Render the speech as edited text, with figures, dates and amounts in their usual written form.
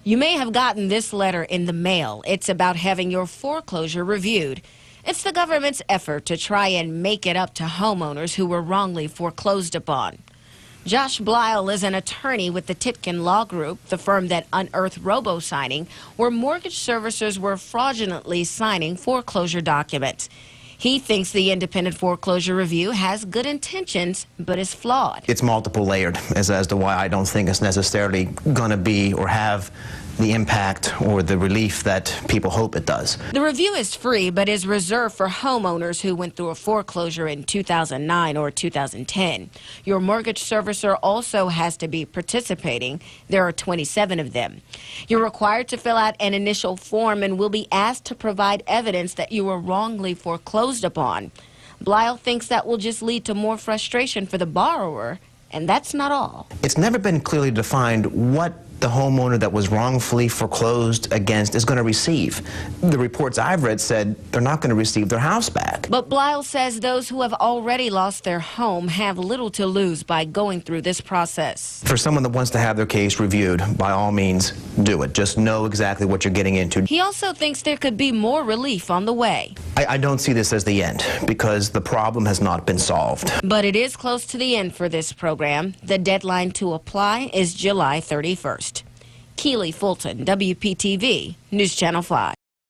You may have gotten this letter in the mail. It's about having your foreclosure reviewed. It's the government's effort to try and make it up to homeowners who were wrongly foreclosed upon. Josh Blyle is an attorney with the Titkin Law Group, the firm that unearthed robo-signing, where mortgage servicers were fraudulently signing foreclosure documents. He thinks the independent foreclosure review has good intentions, but is flawed. It's multiple layered as to why I don't think it's necessarily going to be or have the impact or the relief that people hope it does. The review is free, but is reserved for homeowners who went through a foreclosure in 2009 or 2010. Your mortgage servicer also has to be participating. There are 27 of them. You're required to fill out an initial form and will be asked to provide evidence that you were wrongly foreclosed upon. Blyle thinks that will just lead to more frustration for the borrower, and that's not all. It's never been clearly defined what the homeowner that was wrongfully foreclosed against is going to receive. The reports I've read said they're not going to receive their house back. But Blyle says those who have already lost their home have little to lose by going through this process. For someone that wants to have their case reviewed, by all means, do it. Just know exactly what you're getting into. He also thinks there could be more relief on the way. I don't see this as the end because the problem has not been solved. But it is close to the end for this program. The deadline to apply is July 31st. Keely Fulton, WPTV, News Channel 5.